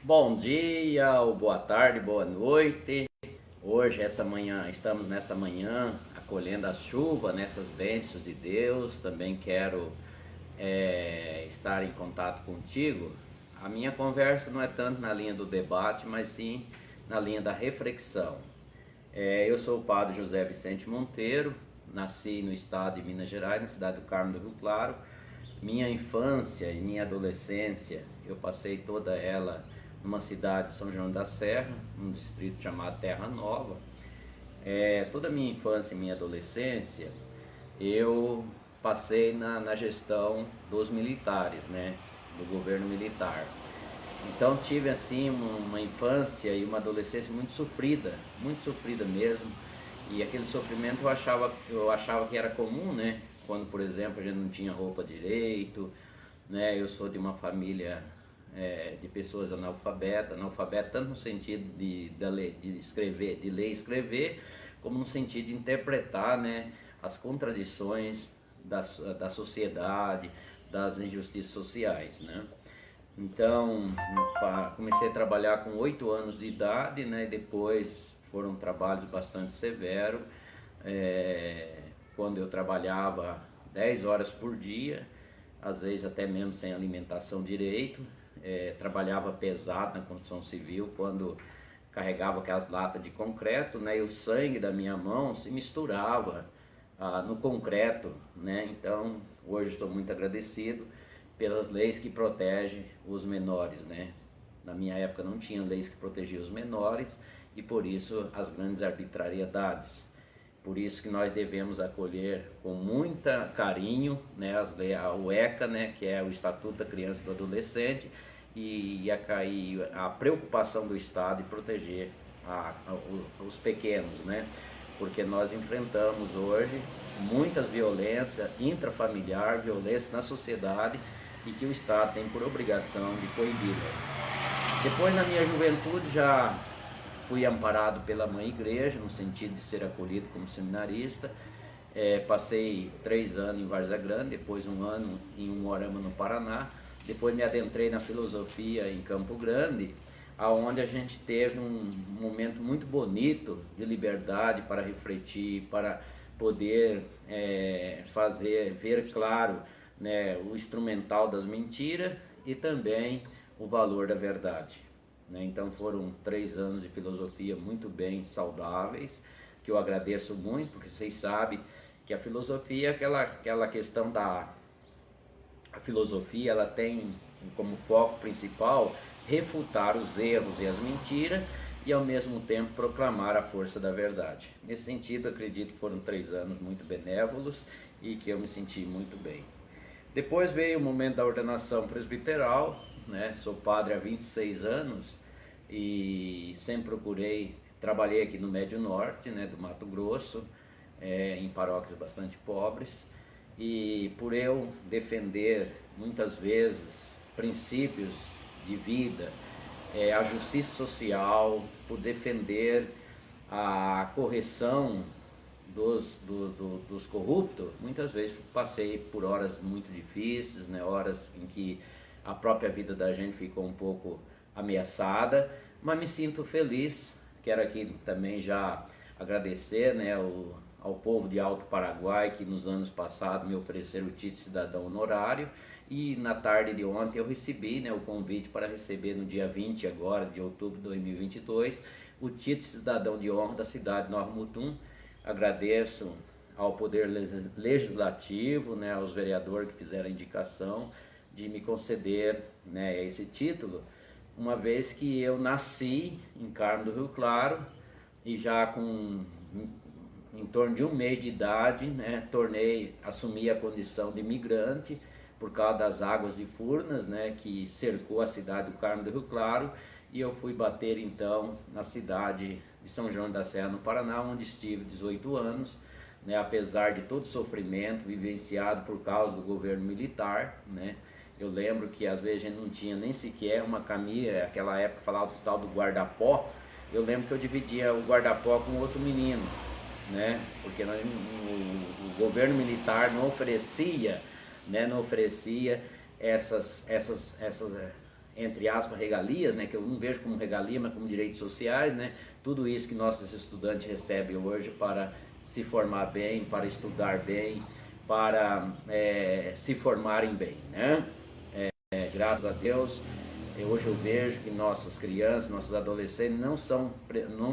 Bom dia, ou boa tarde, boa noite. Hoje, essa manhã, estamos nesta manhã acolhendo a chuva, nessas bênçãos de Deus. Também quero estar em contato contigo. A minha conversa não é tanto na linha do debate, mas sim na linha da reflexão. Eu sou o padre José Vicente Monteiro, nasci no estado de Minas Gerais, na cidade do Carmo do Rio Claro. Minha infância e minha adolescência, eu passei toda ela numa cidade de São João da Serra, num distrito chamado Terra Nova. Toda a minha infância e minha adolescência, eu passei na gestão dos militares, né, do governo militar. Então tive assim uma infância e uma adolescência muito sofrida mesmo. E aquele sofrimento eu achava que era comum, né? Quando, por exemplo, a gente não tinha roupa direito, né? Eu sou de uma família de pessoas analfabetas tanto no sentido de ler e escrever, como no sentido de interpretar, né, as contradições da sociedade, das injustiças sociais, né? Então, comecei a trabalhar com 8 anos de idade, né? Depois foram trabalhos bastante severos, quando eu trabalhava 10 horas por dia, às vezes até mesmo sem alimentação direito. Trabalhava pesado na construção civil, quando carregava aquelas latas de concreto, né? E o sangue da minha mão se misturava no concreto, né? Então, hoje estou muito agradecido pelas leis que protegem os menores, né? Na minha época não tinha leis que protegiam os menores e por isso as grandes arbitrariedades. Por isso que nós devemos acolher com muita carinho, né, a UECA, né, que é o Estatuto da Criança e do Adolescente, e a preocupação do Estado em proteger os pequenos, né? Porque nós enfrentamos hoje muitas violências intrafamiliar, violência na sociedade, e que o Estado tem por obrigação de coibi-las. Depois, na minha juventude, já fui amparado pela Mãe Igreja, no sentido de ser acolhido como seminarista. Passei 3 anos em Várzea Grande, depois 1 ano em Umuarama, no Paraná. Depois me adentrei na filosofia em Campo Grande, aonde a gente teve um momento muito bonito de liberdade para refletir, para poder ver claro, né, o instrumental das mentiras e também o valor da verdade, né? Então foram 3 anos de filosofia muito bem saudáveis, que eu agradeço muito, porque vocês sabem que a filosofia é aquela questão a filosofia, ela tem como foco principal refutar os erros e as mentiras e ao mesmo tempo proclamar a força da verdade. Nesse sentido, acredito que foram 3 anos muito benévolos e que eu me senti muito bem. Depois veio o momento da ordenação presbiteral, né? Sou padre há 26 anos e sempre trabalhei aqui no Médio Norte, né, do Mato Grosso, em paróquias bastante pobres, e por eu defender muitas vezes princípios de vida, a justiça social, por defender a correção dos corruptos, muitas vezes passei por horas muito difíceis, né, horas em que a própria vida da gente ficou um pouco ameaçada, mas me sinto feliz. Quero aqui também já agradecer, né, ao povo de Alto Paraguai, que nos anos passados me ofereceram o título de cidadão honorário, e na tarde de ontem eu recebi, né, o convite para receber no dia 20 agora, de outubro de 2022, o título de cidadão de honra da cidade de Nova Mutum. Agradeço ao Poder Legislativo, né, aos vereadores que fizeram a indicação de me conceder, né, esse título, uma vez que eu nasci em Carmo do Rio Claro e já com em torno de 1 mês de idade, né, assumi a condição de imigrante por causa das águas de Furnas, né, que cercou a cidade do Carmo do Rio Claro, e eu fui bater então na cidade de São João da Serra, no Paraná, onde estive 18 anos, né, apesar de todo o sofrimento vivenciado por causa do governo militar, né. Eu lembro que às vezes a gente não tinha nem sequer uma camisa, aquela época falava do tal do guarda-pó. Eu lembro que eu dividia o guarda-pó com outro menino, né, porque o governo militar não oferecia, né, não oferecia essas entre aspas, regalias, né, que eu não vejo como regalia, mas como direitos sociais, né, tudo isso que nossos estudantes recebem hoje para se formar bem, para estudar bem, para se formarem bem, né? Graças a Deus, hoje eu vejo que nossas crianças, nossos adolescentes não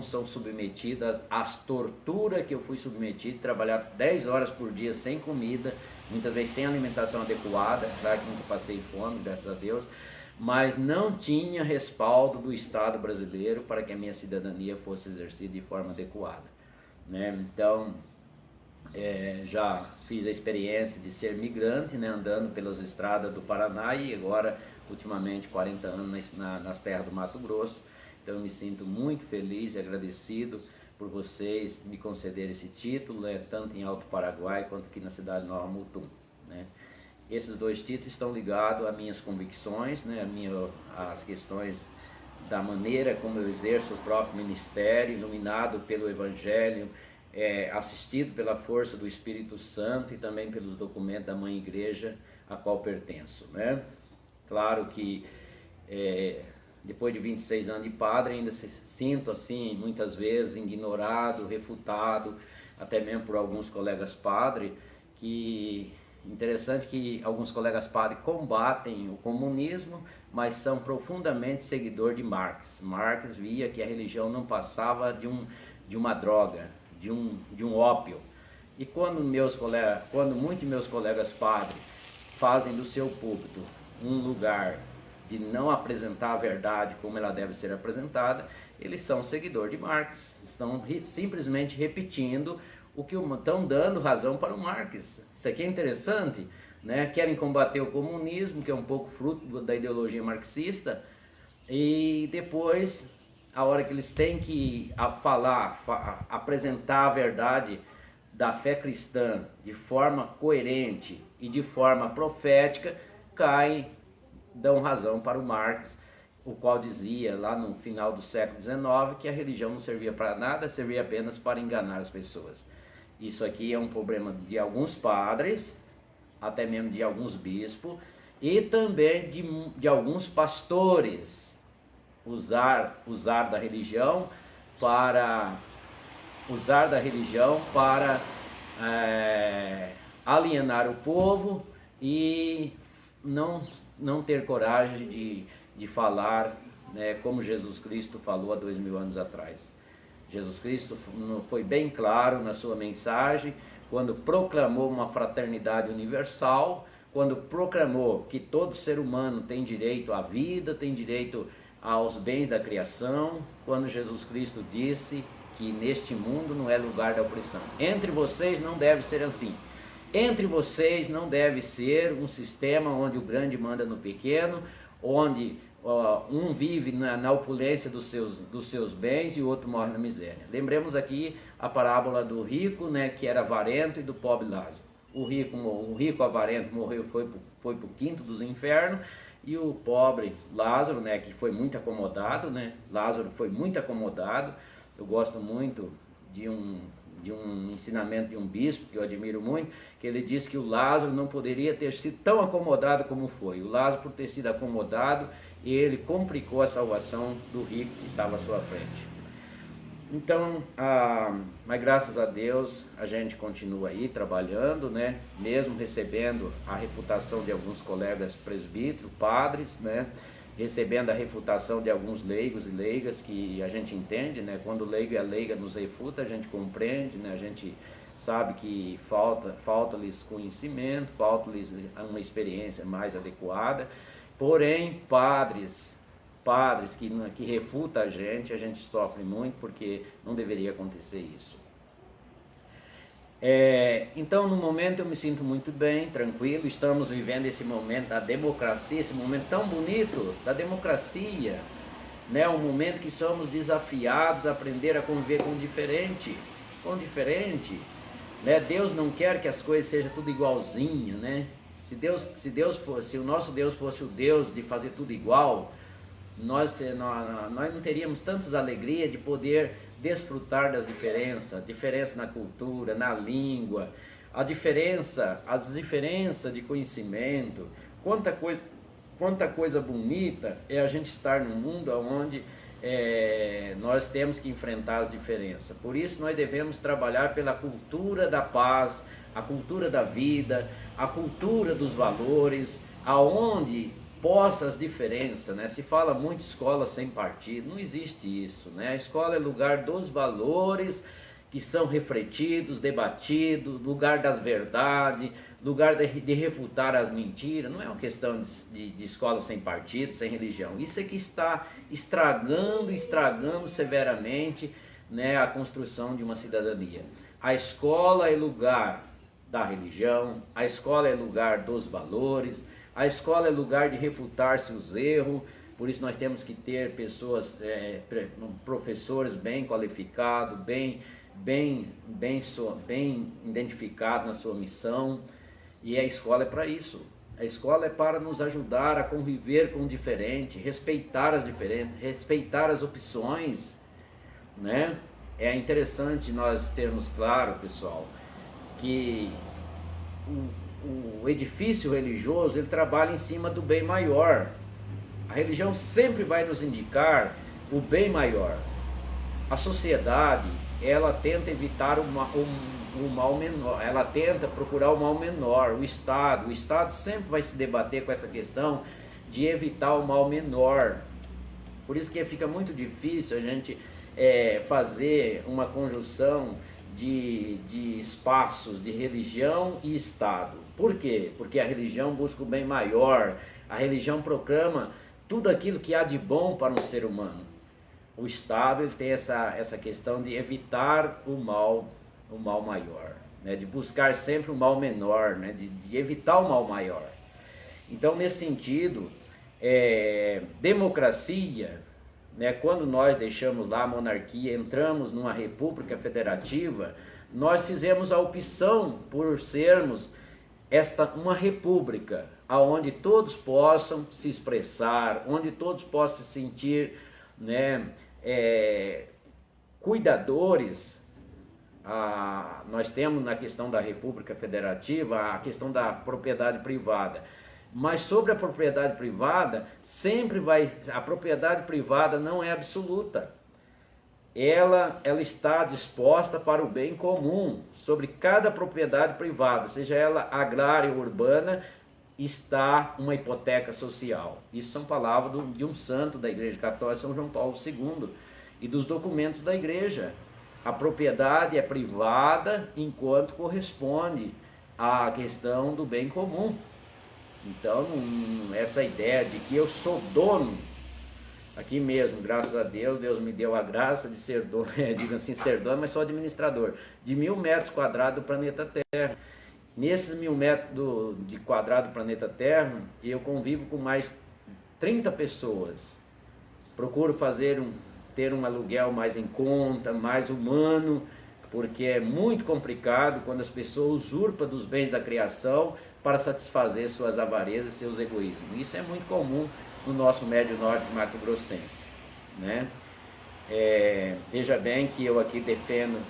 são submetidas às torturas que eu fui submetido, trabalhar 10 horas por dia sem comida, muitas vezes sem alimentação adequada, claro que nunca passei fome, graças a Deus, mas não tinha respaldo do Estado brasileiro para que a minha cidadania fosse exercida de forma adequada, né? Então, já fiz a experiência de ser migrante, né, andando pelas estradas do Paraná e agora, ultimamente, 40 anos nas terras do Mato Grosso. Então eu me sinto muito feliz e agradecido por vocês me concederem esse título, né, tanto em Alto Paraguai quanto aqui na cidade de Nova Mutum, né. Esses dois títulos estão ligados às minhas convicções, né, às questões da maneira como eu exerço o próprio ministério, iluminado pelo Evangelho, assistido pela força do Espírito Santo e também pelos documentos da Mãe Igreja a qual pertenço, né? Claro que depois de 26 anos de padre ainda se sinto assim, muitas vezes ignorado, refutado, até mesmo por alguns colegas padres, que interessante que alguns colegas padres combatem o comunismo, mas são profundamente seguidores de Marx. Marx via que a religião não passava de uma droga, de um ópio. E quando muitos meus colegas padres fazem do seu púlpito um lugar de não apresentar a verdade como ela deve ser apresentada, eles são seguidores de Marx, estão simplesmente repetindo o que estão dando razão para o Marx. Isso aqui é interessante, né? Querem combater o comunismo, que é um pouco fruto da ideologia marxista, e depois, a hora que eles têm que apresentar a verdade da fé cristã de forma coerente e de forma profética, dão razão para o Marx, o qual dizia lá no final do século XIX que a religião não servia para nada, servia apenas para enganar as pessoas. Isso aqui é um problema de alguns padres, até mesmo de alguns bispos, e também de alguns pastores, usar da religião para alienar o povo e não ter coragem de falar, né, como Jesus Cristo falou há 2000 anos atrás. Jesus Cristo foi bem claro na sua mensagem, quando proclamou uma fraternidade universal, quando proclamou que todo ser humano tem direito à vida, tem direito aos bens da criação, quando Jesus Cristo disse que neste mundo não é lugar da opressão. Entre vocês não deve ser assim. Entre vocês não deve ser um sistema onde o grande manda no pequeno, onde um vive na opulência dos seus bens e o outro morre na miséria. Lembremos aqui a parábola do rico, né, que era avarento, e do pobre Lázaro. O rico avarento morreu, foi para o quinto dos infernos, e o pobre Lázaro, né, que foi muito acomodado, né? Lázaro foi muito acomodado. Eu gosto muito de um ensinamento de um bispo, que eu admiro muito, que ele disse que o Lázaro não poderia ter sido tão acomodado como foi. O Lázaro, por ter sido acomodado, ele complicou a salvação do rico que estava à sua frente. Então, mas graças a Deus, a gente continua aí trabalhando, né? Mesmo recebendo a refutação de alguns colegas presbíteros, padres, né? Recebendo a refutação de alguns leigos e leigas, que a gente entende, né? Quando o leigo e a leiga nos refuta, a gente compreende, né? A gente sabe que falta-lhes conhecimento, falta-lhes uma experiência mais adequada. Porém, padres que refutam a gente sofre muito, porque não deveria acontecer isso. Então, no momento eu me sinto muito bem, tranquilo. Estamos vivendo esse momento da democracia, esse momento tão bonito da democracia, né? Um momento que somos desafiados a aprender a conviver com o diferente, né? Deus não quer que as coisas sejam tudo igualzinho, né? Se o nosso Deus fosse o Deus de fazer tudo igual, nós não teríamos tantas alegrias de poder desfrutar das diferença na cultura, na língua, as diferenças de conhecimento, quanta coisa quanta coisa bonita é a gente estar num mundo onde nós temos que enfrentar as diferenças. Por isso nós devemos trabalhar pela cultura da paz, a cultura da vida, a cultura dos valores, aonde possa as diferenças, né? Se fala muito escola sem partido, não existe isso, né? A escola é lugar dos valores que são refletidos, debatidos, lugar das verdades, lugar de refutar as mentiras. Não é uma questão de escola sem partido, sem religião. Isso é que está estragando severamente, né, a construção de uma cidadania. A escola é lugar da religião, a escola é lugar dos valores, a escola é lugar de refutar seus erros. Por isso nós temos que ter pessoas, professores bem qualificados, bem identificados na sua missão. E a escola é para isso. A escola é para nos ajudar a conviver com o diferente, respeitar as diferentes, respeitar as opções, né? É interessante nós termos claro, pessoal, que o edifício religioso, ele trabalha em cima do bem maior. A religião sempre vai nos indicar o bem maior. A sociedade, ela tenta evitar o mal menor, ela tenta procurar o mal menor. O Estado sempre vai se debater com essa questão de evitar o mal menor. Por isso que fica muito difícil a gente fazer uma conjunção de espaços de religião e Estado. Por quê? Porque a religião busca o bem maior, a religião proclama tudo aquilo que há de bom para um ser humano. O Estado, ele tem essa questão de evitar o mal maior, né? De buscar sempre o mal menor, né? de evitar o mal maior. Então, nesse sentido, democracia, né? Quando nós deixamos lá a monarquia, entramos numa república federativa, nós fizemos a opção por sermos uma república, onde todos possam se expressar, onde todos possam se sentir, né, cuidadores. Nós temos na questão da República Federativa a questão da propriedade privada, mas sobre a propriedade privada, a propriedade privada não é absoluta. Ela está disposta para o bem comum. Sobre cada propriedade privada, seja ela agrária ou urbana, está uma hipoteca social. Isso são palavras de um santo da Igreja Católica, São João Paulo II, e dos documentos da Igreja. A propriedade é privada enquanto corresponde à questão do bem comum. Então, essa ideia de que eu sou dono, aqui mesmo, graças a Deus, Deus me deu a graça de ser dono, digo assim, ser dono, mas sou administrador, de 1000 metros quadrados do planeta Terra. Nesses 1000 metros quadrados do planeta Terra, eu convivo com mais 30 pessoas. Procuro ter um aluguel mais em conta, mais humano, porque é muito complicado quando as pessoas usurpam dos bens da criação para satisfazer suas avarezas, seus egoísmos. Isso é muito comum no nosso Médio Norte Mato Grossense, né? Veja bem que eu aqui defendo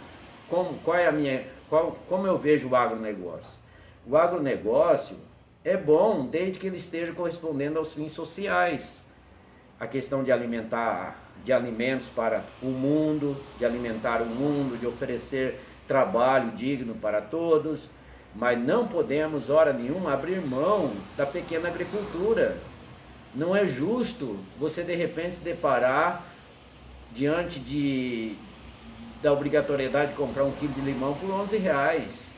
como eu vejo o agronegócio. O agronegócio é bom desde que ele esteja correspondendo aos fins sociais. A questão de alimentos para o mundo, de alimentar o mundo, de oferecer trabalho digno para todos, mas não podemos, hora nenhuma, abrir mão da pequena agricultura. Não é justo você, de repente, se deparar diante da obrigatoriedade de comprar 1 quilo de limão por R$11.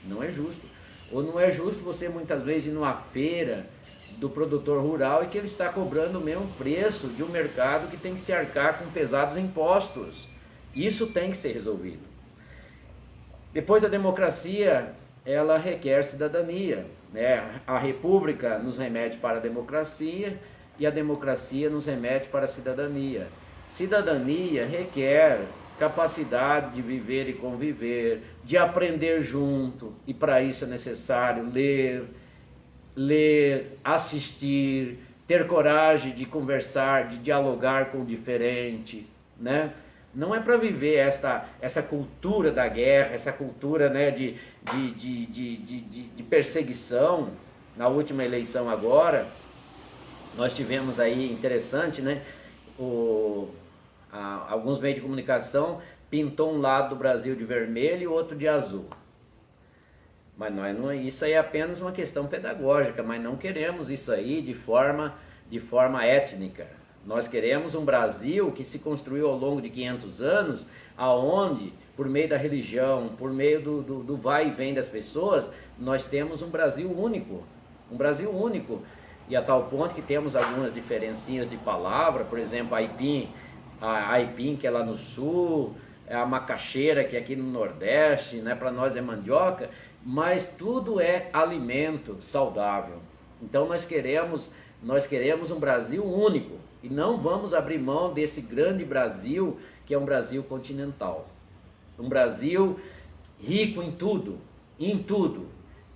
Não é justo. Ou não é justo você, muitas vezes, ir numa feira do produtor rural e que ele está cobrando o mesmo preço de um mercado que tem que se arcar com pesados impostos. Isso tem que ser resolvido. Depois, a democracia, ela requer cidadania, né? A república nos remete para a democracia e a democracia nos remete para a cidadania. Cidadania requer capacidade de viver e conviver, de aprender junto, e para isso é necessário ler, assistir, ter coragem de conversar, de dialogar com o diferente, né? Não é para viver essa cultura da guerra, essa cultura, né, de perseguição. Na última eleição agora, Nós tivemos aí, interessante, né? Alguns meios de comunicação pintou um lado do Brasil de vermelho e outro de azul. Mas isso aí é apenas uma questão pedagógica, mas não queremos isso aí de forma étnica. Nós queremos um Brasil que se construiu ao longo de 500 anos, aonde, por meio da religião, por meio do vai e vem das pessoas, nós temos um Brasil único. Um Brasil único. E a tal ponto que temos algumas diferencinhas de palavra, por exemplo, a aipim, que é lá no sul, a macaxeira, que é aqui no Nordeste, né? Para nós é mandioca, mas tudo é alimento saudável. Então nós queremos um Brasil único e não vamos abrir mão desse grande Brasil, que é um Brasil continental. Um Brasil rico em tudo,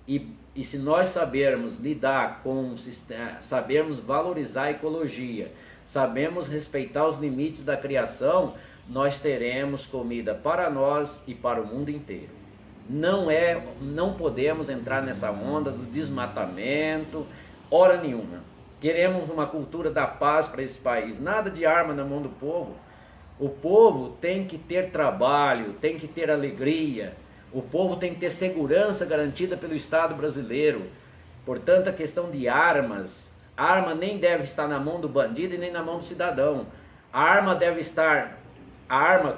E se nós sabermos lidar com o sistema, sabermos valorizar a ecologia, sabemos respeitar os limites da criação, nós teremos comida para nós e para o mundo inteiro. Não podemos entrar nessa onda do desmatamento, hora nenhuma. Queremos uma cultura da paz para esse país, nada de arma na mão do povo. O povo tem que ter trabalho, tem que ter alegria, o povo tem que ter segurança garantida pelo Estado brasileiro. Portanto, a questão de armas, a arma nem deve estar na mão do bandido e nem na mão do cidadão. A arma,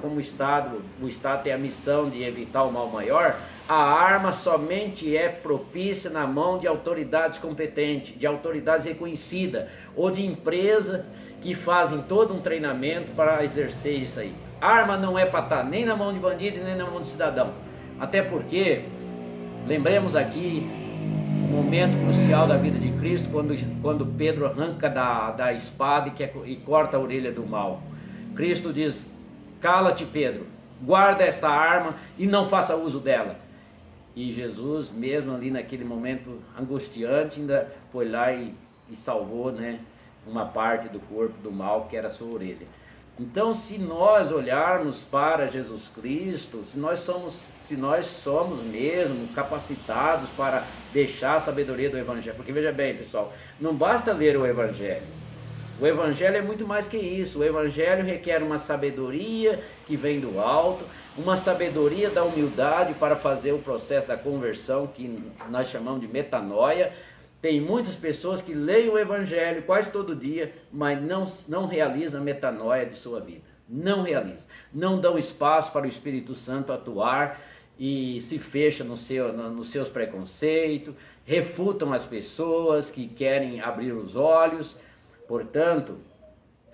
como o Estado tem a missão de evitar o mal maior, a arma somente é propícia na mão de autoridades competentes, de autoridades reconhecidas, ou de empresas que fazem todo um treinamento para exercer isso aí. A arma não é para estar nem na mão de bandido e nem na mão do cidadão. Até porque, lembremos aqui, um momento crucial da vida de Cristo, quando Pedro arranca da espada e corta a orelha do mal. Cristo diz: cala-te, Pedro, guarda esta arma e não faça uso dela. E Jesus, mesmo ali naquele momento angustiante, ainda foi lá e salvou, né, uma parte do corpo do mal, que era a sua orelha. Então, se nós olharmos para Jesus Cristo, se nós somos mesmo capacitados para deixar a sabedoria do Evangelho, porque veja bem, pessoal, não basta ler o Evangelho. O Evangelho é muito mais que isso. O Evangelho requer uma sabedoria que vem do alto, uma sabedoria da humildade para fazer o processo da conversão, que nós chamamos de metanoia. Tem muitas pessoas que leem o Evangelho quase todo dia, mas não realizam a metanoia de sua vida. Não realizam. Não dão espaço para o Espírito Santo atuar e se fecham nos seus preconceitos, refutam as pessoas que querem abrir os olhos. Portanto,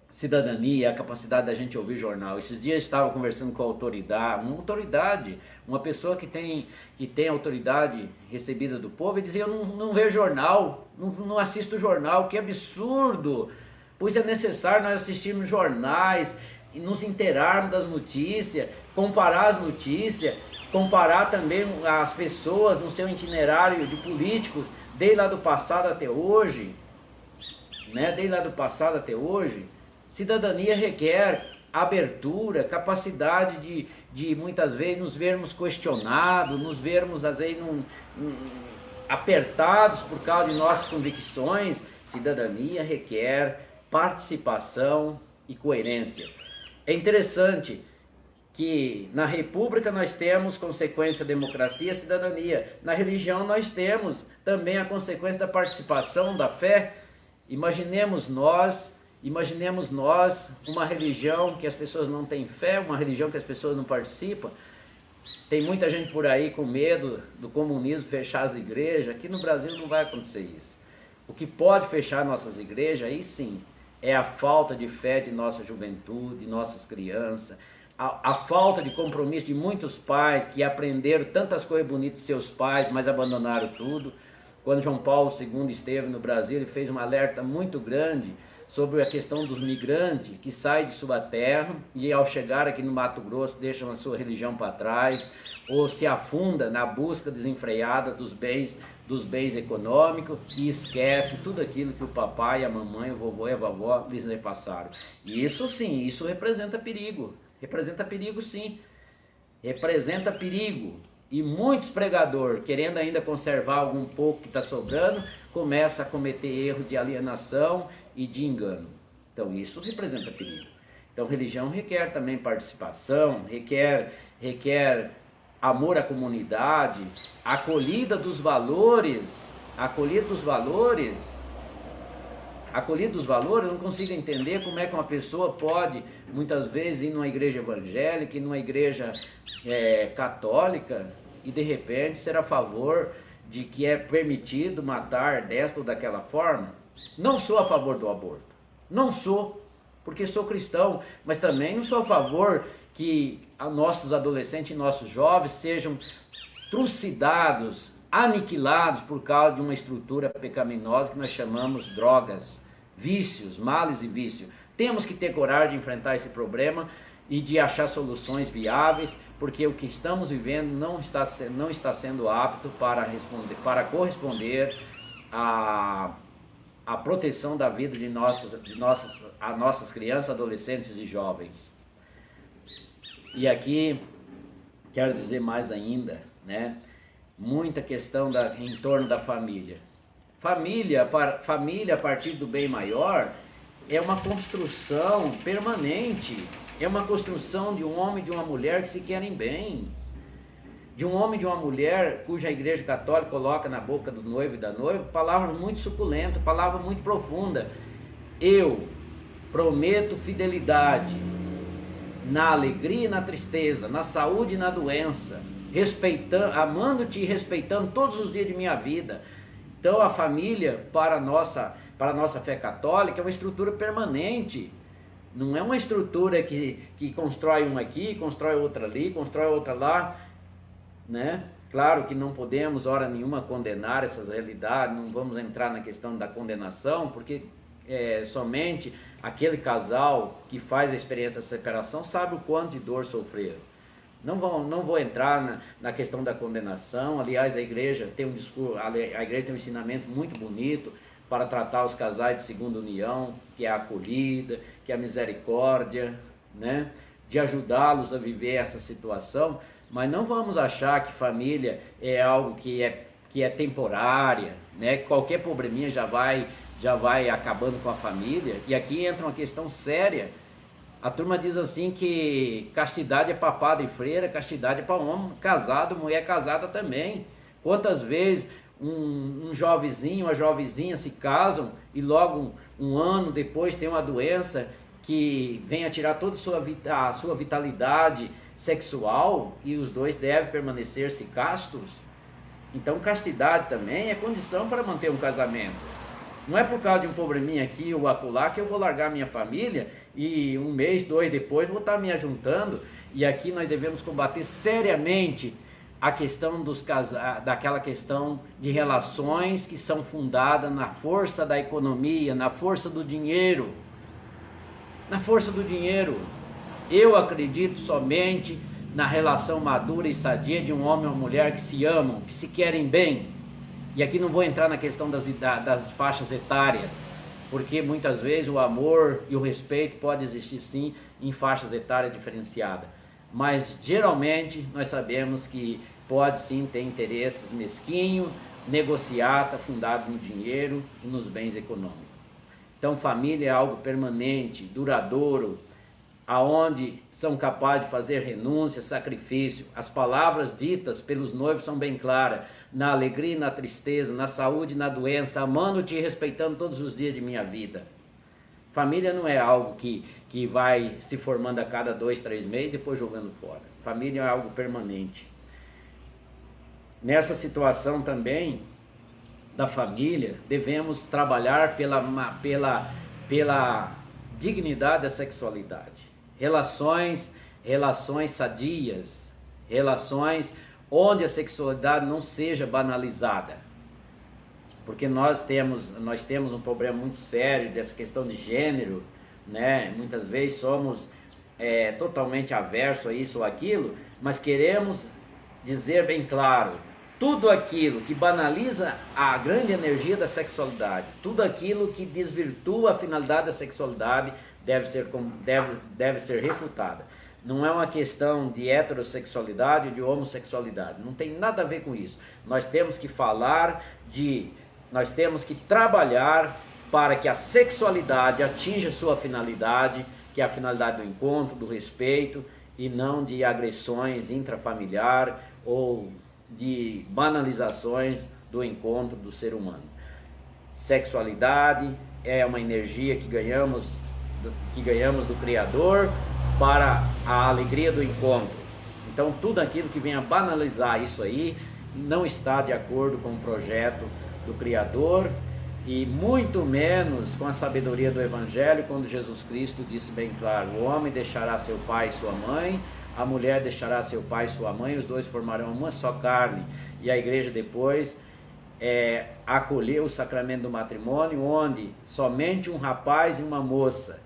cidadania, a capacidade da gente ouvir jornal. Esses dias eu estava conversando com uma pessoa que tem autoridade recebida do povo, e dizia: eu não vejo jornal, não assisto jornal, que absurdo! Pois é necessário nós assistirmos jornais, e nos inteirarmos das notícias, comparar as notícias, comparar também as pessoas no seu itinerário de políticos, desde lá do passado até hoje, né? Desde lá do passado até hoje. Cidadania requer abertura, capacidade de muitas vezes nos vermos questionados, nos vermos às vezes apertados por causa de nossas convicções. Cidadania requer participação e coerência. É interessante que na República nós temos consequência da democracia e cidadania. Na religião nós temos também a consequência da participação, da fé. Imaginemos nós uma religião que as pessoas não têm fé, uma religião que as pessoas não participam. Tem muita gente por aí com medo do comunismo fechar as igrejas. Aqui no Brasil não vai acontecer isso. O que pode fechar nossas igrejas, aí sim, é a falta de fé de nossa juventude, de nossas crianças, a falta de compromisso de muitos pais que aprenderam tantas coisas bonitas de seus pais, mas abandonaram tudo. Quando João Paulo II esteve no Brasil, ele fez um alerta muito grande sobre a questão dos migrantes que saem de sua terra e ao chegar aqui no Mato Grosso deixam a sua religião para trás, ou se afunda na busca desenfreada dos bens econômicos e esquece tudo aquilo que o papai, a mamãe, o vovô e a vovó lhes repassaram. E isso sim, isso representa perigo sim, representa perigo. E muitos pregadores, querendo ainda conservar algum pouco que está sobrando, começam a cometer erros de alienação e de engano. Então isso representa perigo. Então religião requer também participação, requer amor à comunidade, acolhida dos valores, eu não consigo entender como é que uma pessoa pode, muitas vezes, ir numa igreja evangélica, ir numa igreja católica, e de repente ser a favor de que é permitido matar desta ou daquela forma. Não sou a favor do aborto, não sou, porque sou cristão, mas também não sou a favor que nossos adolescentes e nossos jovens sejam trucidados, aniquilados por causa de uma estrutura pecaminosa que nós chamamos drogas, vícios, males e vício. Temos que ter coragem de enfrentar esse problema e de achar soluções viáveis, porque o que estamos vivendo não está sendo apto para corresponder à proteção da vida de nossas crianças, adolescentes e jovens. E aqui quero dizer mais ainda, né? Muita questão em torno da família. Família a partir do bem maior é uma construção permanente, é uma construção de um homem e de uma mulher que se querem bem, de um homem e de uma mulher cuja a Igreja Católica coloca na boca do noivo e da noiva palavras muito suculentas, palavras muito profundas. Eu prometo fidelidade na alegria e na tristeza, na saúde e na doença, amando-te e respeitando todos os dias de minha vida. Então a família, para a nossa fé católica, é uma estrutura permanente. Não é uma estrutura que constrói uma aqui, constrói outra ali, constrói outra lá, né? Claro que não podemos, hora nenhuma, condenar essas realidades, não vamos entrar na questão da condenação, porque somente aquele casal que faz a experiência da separação sabe o quanto de dor sofreram. Não vou entrar na questão da condenação. Aliás, a igreja tem um ensinamento muito bonito para tratar os casais de segunda união, que é a acolhida, que é a misericórdia, né? De ajudá-los a viver essa situação, mas não vamos achar que família é algo que é temporária, né? Qualquer probleminha já vai acabando com a família. E aqui entra uma questão séria. A turma diz assim que castidade é para padre e freira, castidade é para homem casado, mulher casada também. Quantas vezes um jovenzinho, uma jovenzinha se casam e logo um ano depois tem uma doença que vem a tirar toda a sua vitalidade sexual, e os dois devem permanecer-se castos? Então castidade também é condição para manter um casamento. Não é por causa de um probleminha aqui ou acolá que eu vou largar minha família e um mês, dois depois vou estar me ajuntando. E aqui nós devemos combater seriamente a questão daquela questão de relações que são fundadas na força da economia, na força do dinheiro. Na força do dinheiro. Eu acredito somente na relação madura e sadia de um homem e uma mulher que se amam, que se querem bem. E aqui não vou entrar na questão das faixas etárias, porque muitas vezes o amor e o respeito pode existir sim em faixas etárias diferenciadas. Mas geralmente nós sabemos que pode sim ter interesses mesquinhos, negociata, fundado no dinheiro e nos bens econômicos. Então família é algo permanente, duradouro, aonde são capazes de fazer renúncia, sacrifício. As palavras ditas pelos noivos são bem claras: na alegria e na tristeza, na saúde e na doença, amando-te e respeitando todos os dias de minha vida. Família não é algo que vai se formando a cada 2, 3 meses e depois jogando fora. Família é algo permanente. Nessa situação também da família, devemos trabalhar pela dignidade da sexualidade. Relações sadias, relações onde a sexualidade não seja banalizada. Porque nós temos um problema muito sério dessa questão de gênero, né? Muitas vezes somos totalmente aversos a isso ou aquilo, mas queremos dizer bem claro: tudo aquilo que banaliza a grande energia da sexualidade, tudo aquilo que desvirtua a finalidade da sexualidade deve ser refutada. Não é uma questão de heterossexualidade ou de homossexualidade, não tem nada a ver com isso. Nós temos que trabalhar para que a sexualidade atinja sua finalidade, que é a finalidade do encontro, do respeito, e não de agressões intrafamiliar ou de banalizações do encontro do ser humano. Sexualidade é uma energia que ganhamos do Criador para a alegria do encontro. Então tudo aquilo que vem a banalizar isso aí não está de acordo com o projeto do Criador e muito menos com a sabedoria do Evangelho, quando Jesus Cristo disse bem claro: o homem deixará seu pai e sua mãe, a mulher deixará seu pai e sua mãe, os dois formarão uma só carne. E a igreja depois acolheu o sacramento do matrimônio, onde somente um rapaz e uma moça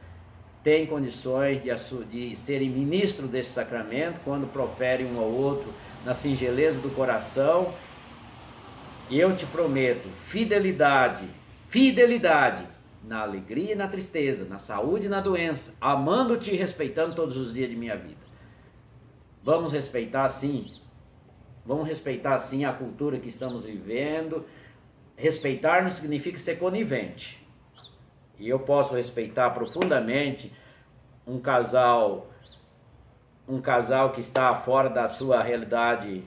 têm condições de serem ministros desse sacramento, quando proferem um ao outro na singeleza do coração. E eu te prometo fidelidade, fidelidade na alegria e na tristeza, na saúde e na doença, amando-te e respeitando todos os dias de minha vida. Vamos respeitar sim. Vamos respeitar sim a cultura que estamos vivendo. Respeitar não significa ser conivente. E eu posso respeitar profundamente um casal que está fora da sua realidade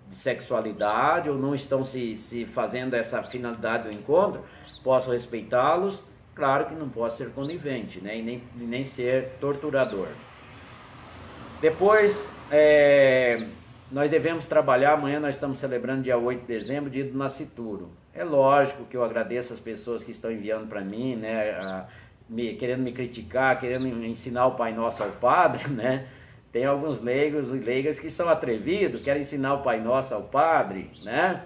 de sexualidade, ou não estão se fazendo essa finalidade do encontro. Posso respeitá-los, claro que não posso ser conivente, né? E nem ser torturador. Depois, nós devemos trabalhar. Amanhã nós estamos celebrando dia 8 de dezembro, dia do nascituro. É lógico que eu agradeço as pessoas que estão enviando para mim, né, querendo me criticar, querendo ensinar o Pai Nosso ao padre, né? Tem alguns leigos e leigas que são atrevidos, querem ensinar o Pai Nosso ao padre, né?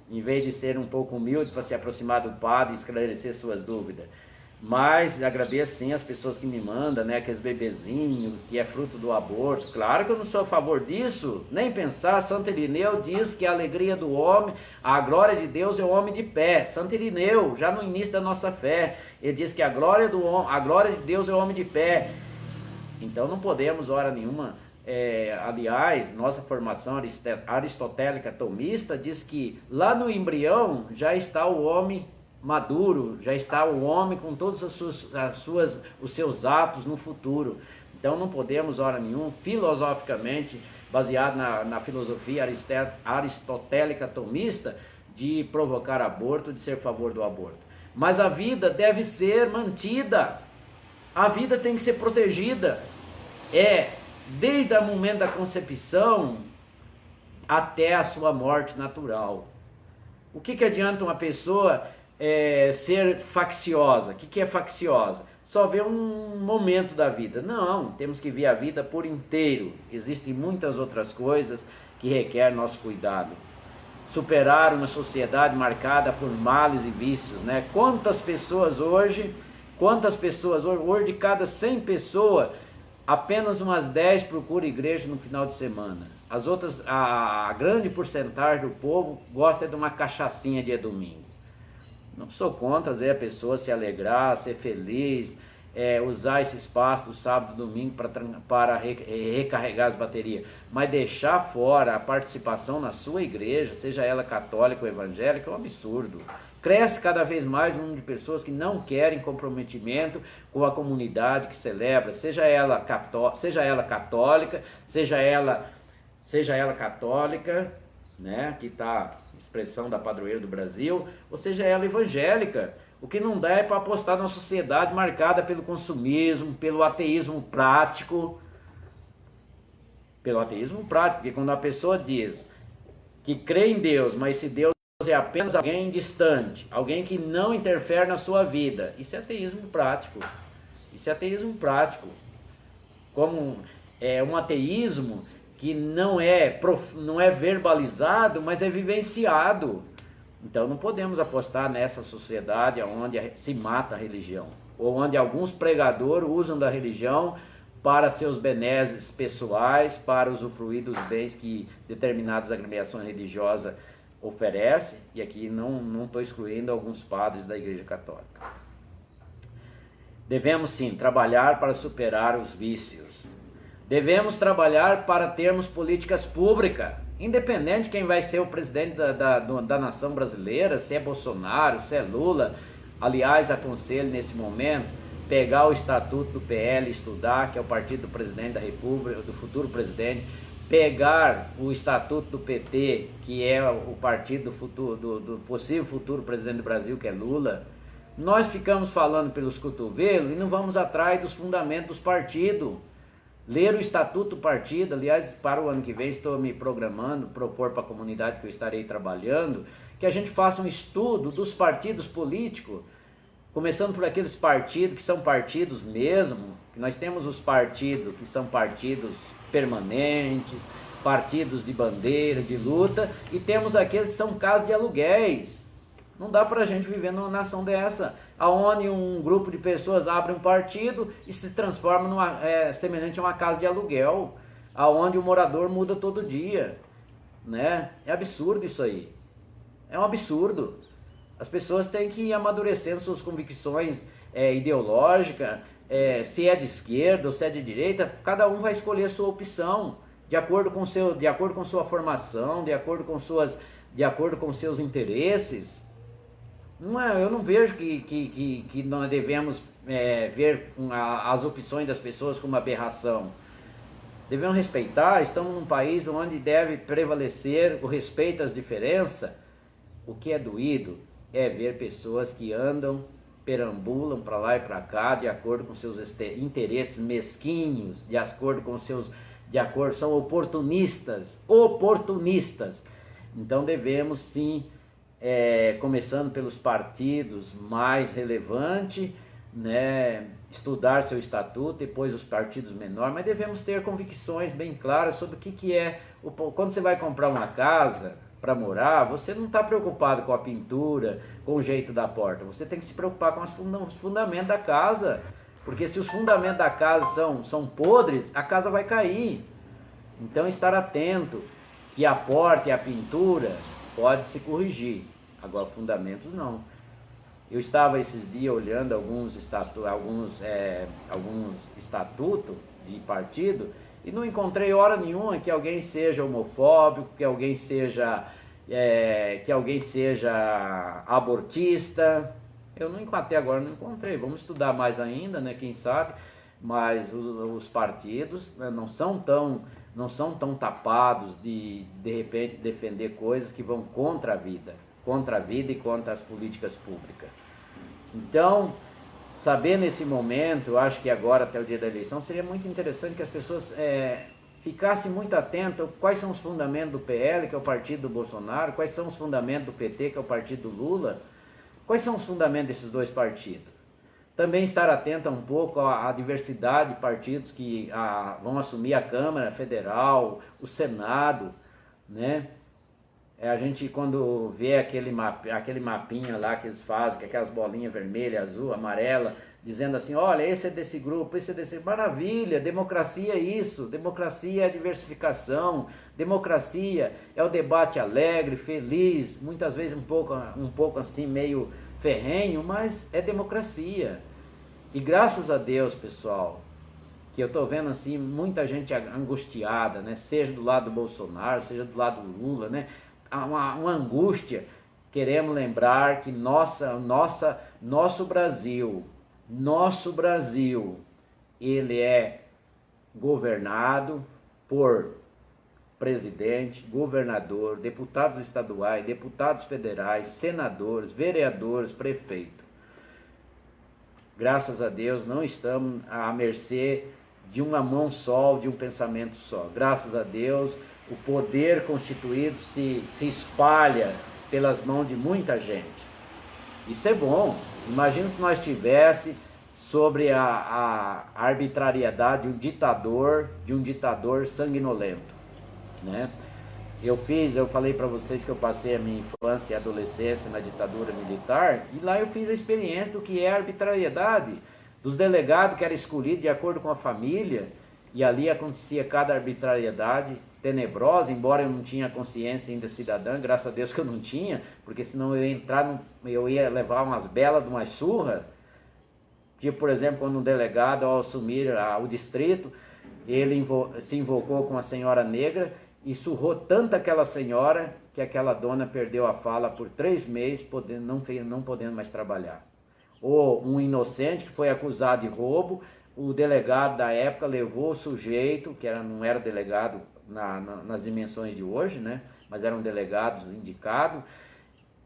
Em vez de ser um pouco humilde para se aproximar do padre e esclarecer suas dúvidas. Mas agradeço sim as pessoas que me mandam, né, aqueles bebezinhos, que é fruto do aborto. Claro que eu não sou a favor disso, nem pensar. Santo Irineu diz que a alegria do homem, a glória de Deus é o homem de pé. Santo Irineu, já no início da nossa fé, ele diz que a glória de Deus é o homem de pé. Então não podemos, hora nenhuma, aliás, nossa formação aristotélica tomista diz que lá no embrião já está o homem maduro, já está o homem com todos os seus atos no futuro. Então não podemos, hora nenhuma, filosoficamente, baseado na filosofia aristotélica tomista, de provocar aborto, de ser a favor do aborto. Mas a vida deve ser mantida, a vida tem que ser protegida, desde o momento da concepção até a sua morte natural. O que adianta uma pessoa ser facciosa? O que é facciosa? Só ver um momento da vida. Não, temos que ver a vida por inteiro. Existem muitas outras coisas que requerem nosso cuidado. Superar uma sociedade marcada por males e vícios, né? Quantas pessoas hoje, de cada 100 pessoas, apenas umas 10 procuram igreja no final de semana. As outras, a grande porcentagem do povo gosta de uma cachaçinha de domingo. Não sou contra, às vezes, a pessoa se alegrar, ser feliz, usar esse espaço do sábado e domingo para recarregar as baterias, mas deixar fora a participação na sua igreja, seja ela católica ou evangélica, é um absurdo. Cresce cada vez mais o número de pessoas que não querem comprometimento com a comunidade que celebra, seja ela católica, né, que está expressão da padroeira do Brasil, ou seja ela evangélica. O que não dá é para apostar numa sociedade marcada pelo consumismo, pelo ateísmo prático. Porque quando a pessoa diz que crê em Deus, mas se Deus é apenas alguém distante, alguém que não interfere na sua vida, isso é ateísmo prático. Como um ateísmo que não é verbalizado, mas é vivenciado. Então não podemos apostar nessa sociedade onde se mata a religião, ou onde alguns pregadores usam da religião para seus benesses pessoais, para usufruir dos bens que determinadas agremiações religiosas oferecem, e aqui não estou excluindo alguns padres da Igreja Católica. Devemos sim trabalhar para superar os vícios. Devemos trabalhar para termos políticas públicas, independente de quem vai ser o presidente da nação brasileira, se é Bolsonaro, se é Lula. Aliás, aconselho nesse momento pegar o estatuto do PL, estudar, que é o partido do presidente da República, do futuro presidente, pegar o estatuto do PT, que é o partido do possível futuro presidente do Brasil, que é Lula. Nós ficamos falando pelos cotovelos e não vamos atrás dos fundamentos dos partidos. Ler o estatuto do partido, aliás, para o ano que vem estou me programando, propor para a comunidade que eu estarei trabalhando, que a gente faça um estudo dos partidos políticos, começando por aqueles partidos que são partidos mesmo, que nós temos os partidos que são partidos permanentes, partidos de bandeira, de luta, e temos aqueles que são casas de aluguéis. Não dá para a gente viver numa nação dessa, aonde um grupo de pessoas abre um partido e se transforma semelhante a uma casa de aluguel, aonde o morador muda todo dia, né? É absurdo isso aí, é um absurdo. As pessoas têm que ir amadurecendo suas convicções ideológicas, se é de esquerda ou se é de direita, cada um vai escolher a sua opção, de acordo com sua formação, de acordo com seus interesses. Eu não vejo que nós devemos ver as opções das pessoas como aberração. Devemos respeitar, estamos num país onde deve prevalecer o respeito às diferenças. O que é doído é ver pessoas que perambulam para lá e para cá, de acordo com seus interesses mesquinhos, são oportunistas. Então devemos sim, começando pelos partidos mais relevantes, né, estudar seu estatuto, depois os partidos menores, mas devemos ter convicções bem claras sobre o que é. Quando você vai comprar uma casa para morar, você não está preocupado com a pintura, com o jeito da porta, você tem que se preocupar com os fundamentos da casa, porque se os fundamentos da casa são podres, a casa vai cair. Então estar atento que a porta e a pintura pode se corrigir, agora fundamentos não. Eu estava esses dias olhando alguns estatutos de partido e não encontrei hora nenhuma que alguém seja homofóbico, que alguém seja abortista. Eu não até agora não encontrei. Vamos estudar mais ainda, né? Quem sabe? Mas os partidos, né, não são tão tapados de repente defender coisas que vão contra a vida e contra as políticas públicas. Então, saber nesse momento, eu acho que agora até o dia da eleição seria muito interessante que as pessoas ficassem muito atentas quais são os fundamentos do PL, que é o partido do Bolsonaro, quais são os fundamentos do PT, que é o partido do Lula, quais são os fundamentos desses dois partidos. Também estar atento um pouco à diversidade de partidos que vão assumir a Câmara Federal, o Senado, né? A gente, quando vê aquele mapinha lá que eles fazem, com aquelas bolinhas vermelha, azul, amarela, dizendo assim, olha, esse é desse grupo, esse é desse... Maravilha, democracia é isso, democracia é a diversificação, democracia é o debate alegre, feliz, muitas vezes um pouco assim, meio ferrenho, mas é democracia. E graças a Deus, pessoal, que eu estou vendo assim, muita gente angustiada, né? Seja do lado do Bolsonaro, seja do lado do Lula, né? Uma angústia. Queremos lembrar que nosso Brasil, ele é governado por presidente, governador, deputados estaduais, deputados federais, senadores, vereadores, prefeito. Graças a Deus não estamos à mercê de uma mão só, de um pensamento só. Graças a Deus o poder constituído se espalha pelas mãos de muita gente. Isso é bom. Imagina se nós tivesse sobre a arbitrariedade de um ditador sanguinolento, né? Eu falei para vocês que eu passei a minha infância e adolescência na ditadura militar, e lá eu fiz a experiência do que é a arbitrariedade, dos delegados que eram escolhidos de acordo com a família, e ali acontecia cada arbitrariedade tenebrosa, embora eu não tinha consciência ainda cidadã, graças a Deus que eu não tinha, porque senão eu ia levar umas belas de uma surra. Tipo, por exemplo, quando um delegado, ao assumir o distrito, ele se invocou com a senhora negra e surrou tanto aquela senhora que aquela dona perdeu a fala por 3 meses, não podendo mais trabalhar. ou um inocente que foi acusado de roubo, o delegado da época levou o sujeito, que não era delegado nas dimensões de hoje, né? Mas era um delegado indicado,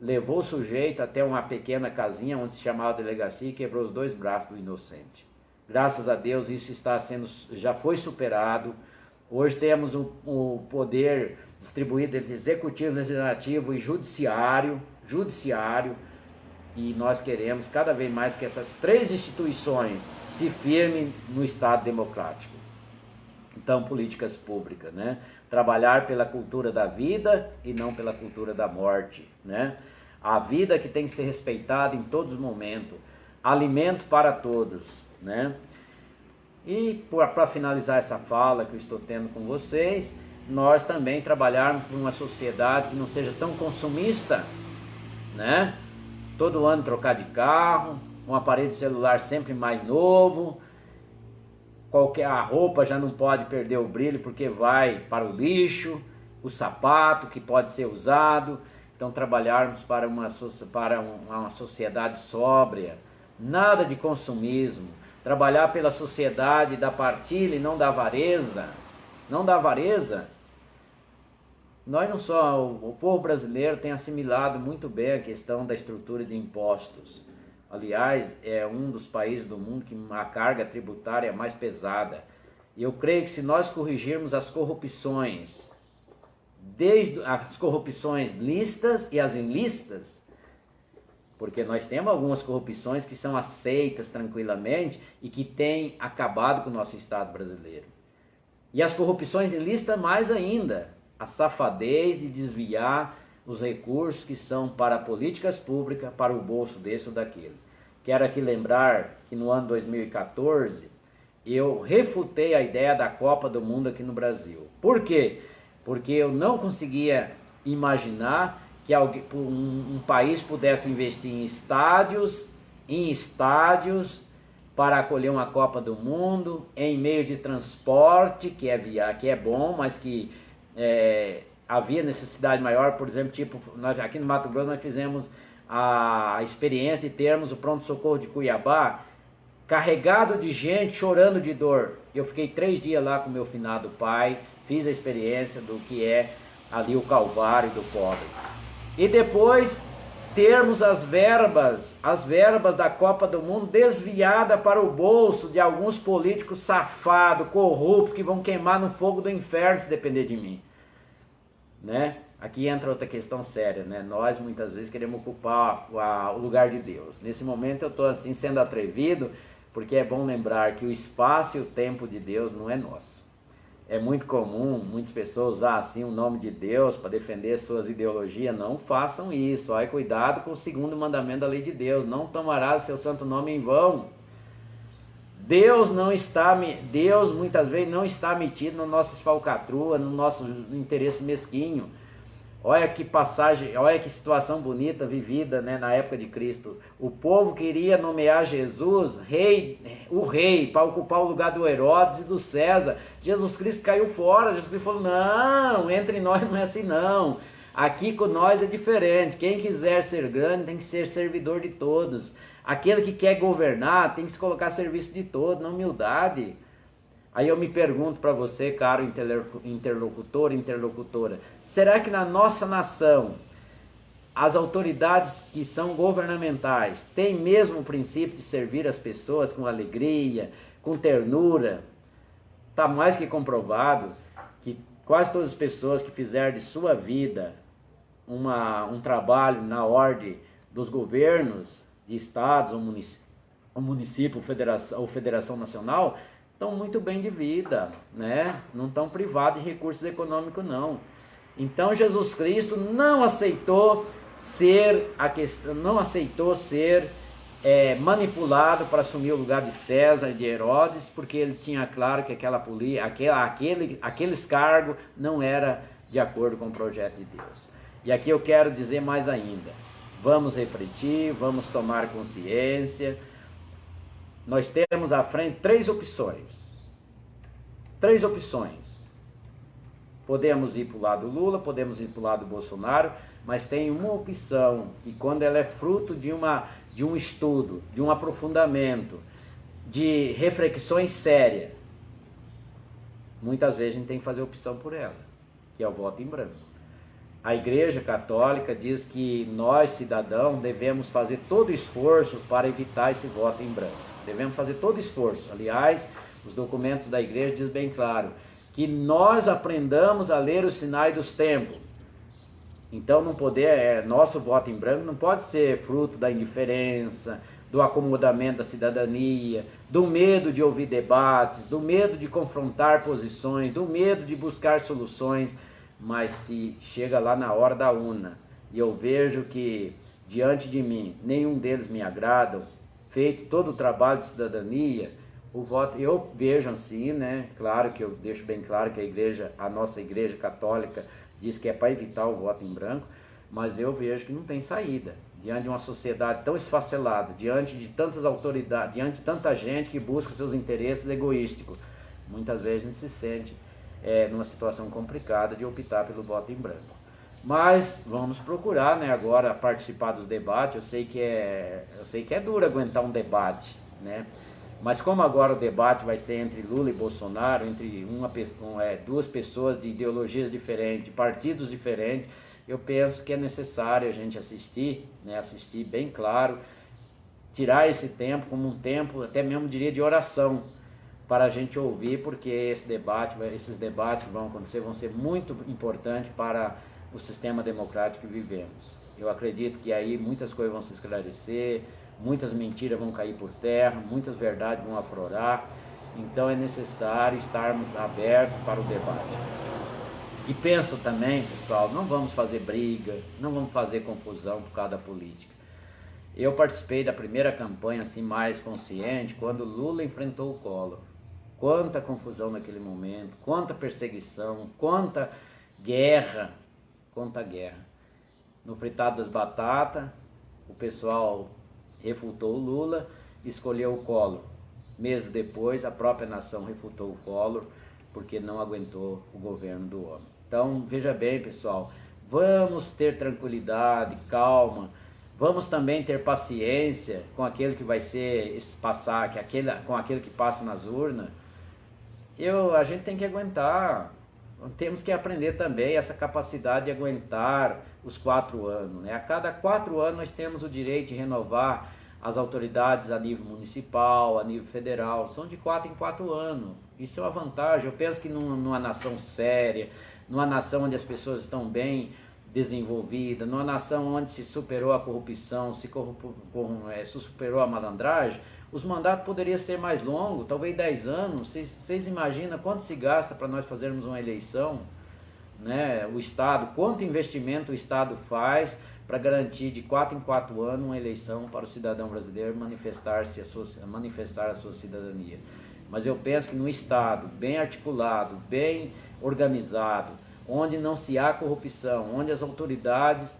levou o sujeito até uma pequena casinha onde se chamava delegacia e quebrou os 2 braços do inocente. Graças a Deus isso já foi superado. Hoje temos o poder distribuído entre executivo, legislativo e judiciário, e nós queremos cada vez mais que essas 3 instituições se firmem no Estado democrático. Então, políticas públicas, né? Trabalhar pela cultura da vida e não pela cultura da morte, né? A vida que tem que ser respeitada em todos os momentos, alimento para todos, né? E para finalizar essa fala que eu estou tendo com vocês, nós também trabalharmos por uma sociedade que não seja tão consumista, né? Todo ano trocar de carro, um aparelho celular sempre mais novo, a roupa já não pode perder o brilho porque vai para o lixo, o sapato que pode ser usado. Então trabalharmos para uma sociedade sóbria, nada de consumismo, trabalhar pela sociedade da partilha e não da avareza, Nós não só, o povo brasileiro tem assimilado muito bem a questão da estrutura de impostos. Aliás, é um dos países do mundo que a carga tributária é mais pesada. E eu creio que se nós corrigirmos as corrupções, desde as corrupções lícitas e as ilícitas, porque nós temos algumas corrupções que são aceitas tranquilamente e que têm acabado com o nosso Estado brasileiro. E as corrupções ilícitas mais ainda, a safadez de desviar os recursos que são para políticas públicas, para o bolso desse ou daquele. Quero aqui lembrar que no ano 2014, eu refutei a ideia da Copa do Mundo aqui no Brasil. Por quê? Porque eu não conseguia imaginar que um país pudesse investir em estádios para acolher uma Copa do Mundo, em meio de transporte, que é bom, mas que havia necessidade maior. Por exemplo, nós aqui no Mato Grosso nós fizemos a experiência de termos o pronto-socorro de Cuiabá carregado de gente chorando de dor. Eu fiquei 3 dias lá com meu finado pai, fiz a experiência do que é ali o calvário do pobre. E depois termos as verbas da Copa do Mundo desviada para o bolso de alguns políticos safados, corruptos, que vão queimar no fogo do inferno se depender de mim, né? Aqui entra outra questão séria, né? Nós muitas vezes queremos ocupar o lugar de Deus. Nesse momento eu estou assim sendo atrevido, porque é bom lembrar que o espaço e o tempo de Deus não é nosso. É muito comum muitas pessoas usar assim o nome de Deus para defender suas ideologias. Não façam isso. Olha, cuidado com o 2º mandamento da lei de Deus. Não tomarás seu santo nome em vão. Deus muitas vezes não está metido nas nossas falcatruas, no nosso interesse mesquinho. Olha que passagem, olha que situação bonita vivida, né, na época de Cristo. O povo queria nomear Jesus o rei, para ocupar o lugar do Herodes e do César. Jesus Cristo caiu fora. Jesus Cristo falou: não, entre nós não é assim não. Aqui com nós é diferente. Quem quiser ser grande tem que ser servidor de todos. Aquele que quer governar tem que se colocar a serviço de todos, na humildade. Aí eu me pergunto para você, caro interlocutor, interlocutora, será que na nossa nação as autoridades que são governamentais têm mesmo o princípio de servir as pessoas com alegria, com ternura? Está mais que comprovado que quase todas as pessoas que fizeram de sua vida um trabalho na ordem dos governos, de estados, ou município, ou federação nacional, estão muito bem de vida, né? Não estão privados de recursos econômicos, não. Então Jesus Cristo não aceitou ser manipulado para assumir o lugar de César e de Herodes, porque ele tinha claro que aqueles cargos não era de acordo com o projeto de Deus. E aqui eu quero dizer mais ainda. Vamos refletir, vamos tomar consciência. Nós temos à frente 3 opções. 3 opções. Podemos ir para o lado Lula, podemos ir para o lado Bolsonaro, mas tem uma opção, que quando ela é fruto de de um estudo, de um aprofundamento, de reflexões sérias, muitas vezes a gente tem que fazer opção por ela, que é o voto em branco. A Igreja Católica diz que nós, cidadãos, devemos fazer todo esforço para evitar esse voto em branco. Devemos fazer todo esforço. Aliás, os documentos da Igreja dizem bem claro que nós aprendamos a ler os sinais dos tempos. Então, nosso voto em branco não pode ser fruto da indiferença, do acomodamento da cidadania, do medo de ouvir debates, do medo de confrontar posições, do medo de buscar soluções. Mas se chega lá na hora da urna e eu vejo que diante de mim nenhum deles me agrada, feito todo o trabalho de cidadania, o voto, eu vejo assim, né? Claro que eu deixo bem claro que a nossa Igreja Católica diz que é para evitar o voto em branco, mas eu vejo que não tem saída. Diante de uma sociedade tão esfacelada, diante de tantas autoridades, diante de tanta gente que busca seus interesses egoísticos, muitas vezes a gente se sente numa situação complicada de optar pelo voto em branco. Mas vamos procurar, né, agora participar dos debates. Eu sei que é duro aguentar um debate, né? Mas como agora o debate vai ser entre Lula e Bolsonaro, entre duas pessoas de ideologias diferentes, de partidos diferentes, eu penso que é necessário a gente assistir, né, assistir bem claro, tirar esse tempo como um tempo, até mesmo diria, de oração, para a gente ouvir, porque esses debates que vão acontecer vão ser muito importantes para o sistema democrático que vivemos. Eu acredito que aí muitas coisas vão se esclarecer, muitas mentiras vão cair por terra, muitas verdades vão aflorar, então é necessário estarmos abertos para o debate. E penso também, pessoal, não vamos fazer briga, não vamos fazer confusão por causa da política. Eu participei da primeira campanha assim mais consciente quando Lula enfrentou o Collor. Quanta confusão naquele momento, quanta perseguição, quanta guerra. No fritado das batatas, o pessoal refutou o Lula, escolheu o Collor. Meses depois, a própria nação refutou o Collor, porque não aguentou o governo do homem. Então, veja bem, pessoal, vamos ter tranquilidade, calma, vamos também ter paciência com aquele que vai passar, com aquele que passa nas urnas. A gente tem que aguentar, temos que aprender também essa capacidade de aguentar os 4 anos. Né? A cada 4 anos nós temos o direito de renovar as autoridades a nível municipal, a nível federal, são de 4 em 4 anos. Isso é uma vantagem. Eu penso que numa nação séria, numa nação onde as pessoas estão bem desenvolvidas, numa nação onde se superou a corrupção, se superou a malandragem, os mandatos poderiam ser mais longos, talvez 10 anos. Vocês imaginam quanto se gasta para nós fazermos uma eleição? Né? O Estado, quanto investimento o Estado faz para garantir de 4 em 4 anos uma eleição para o cidadão brasileiro manifestar a sua cidadania. Mas eu penso que no Estado bem articulado, bem organizado, onde não se há corrupção, onde as autoridades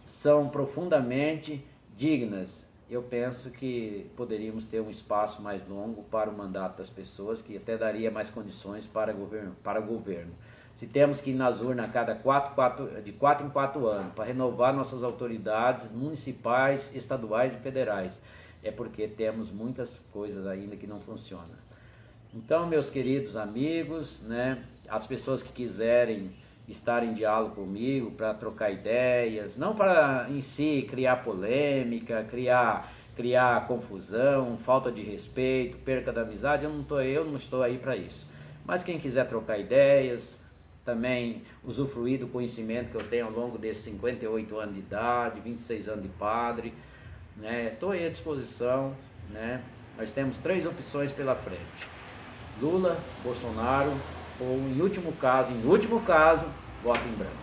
são profundamente dignas, eu penso que poderíamos ter um espaço mais longo para o mandato das pessoas, que até daria mais condições para o governo. Se temos que ir nas urnas de 4 em 4 anos para renovar nossas autoridades municipais, estaduais e federais, é porque temos muitas coisas ainda que não funcionam. Então, meus queridos amigos, né, as pessoas que quiserem estar em diálogo comigo para trocar ideias, não para em si criar polêmica, criar confusão, falta de respeito, perca da amizade, eu não estou aí para isso. Mas quem quiser trocar ideias, também usufruir do conhecimento que eu tenho ao longo desses 58 anos de idade, 26 anos de padre, né, estou aí à disposição, né. Nós temos 3 opções pela frente: Lula, Bolsonaro ou, em último caso, voto em branco.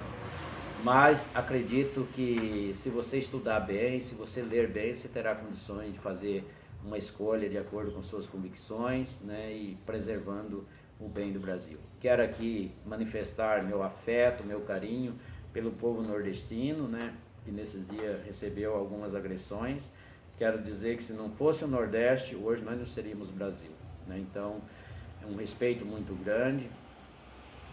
Mas acredito que se você estudar bem, se você ler bem, você terá condições de fazer uma escolha de acordo com suas convicções, né, e preservando o bem do Brasil. Quero aqui manifestar meu afeto, meu carinho pelo povo nordestino, né, que nesses dias recebeu algumas agressões. Quero dizer que se não fosse o Nordeste, hoje nós não seríamos Brasil, né? Então, é um respeito muito grande.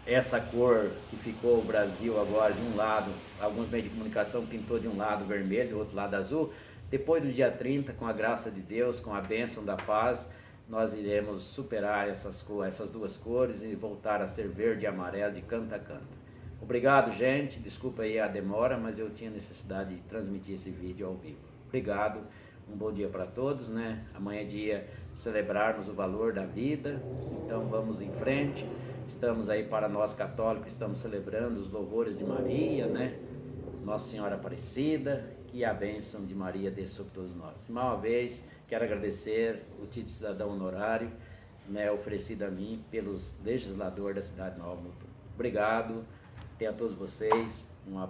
Essa cor que ficou o Brasil agora de um lado, alguns meios de comunicação pintou de um lado vermelho, do outro lado azul, Depois do dia 30, com a graça de Deus, com a bênção da paz, nós iremos superar essas duas cores e voltar a ser verde e amarelo de canto a canto. Obrigado, gente. Desculpa aí a demora, mas eu tinha necessidade de transmitir esse vídeo ao vivo. Obrigado. Um bom dia para todos, né? Amanhã é dia de celebrarmos o valor da vida. Então vamos em frente. Estamos aí, para nós católicos, estamos celebrando os louvores de Maria, né? Nossa Senhora Aparecida. Que a bênção de Maria dê sobre todos nós. Mais uma vez, quero agradecer o título de cidadão honorário, né, oferecido a mim pelos legisladores da cidade de Nova Mutum. Obrigado. Tenha a todos vocês um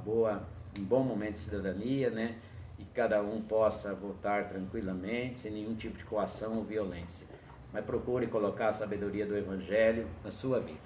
bom momento de cidadania, né? E cada um possa votar tranquilamente, sem nenhum tipo de coação ou violência. Mas procure colocar a sabedoria do Evangelho na sua vida.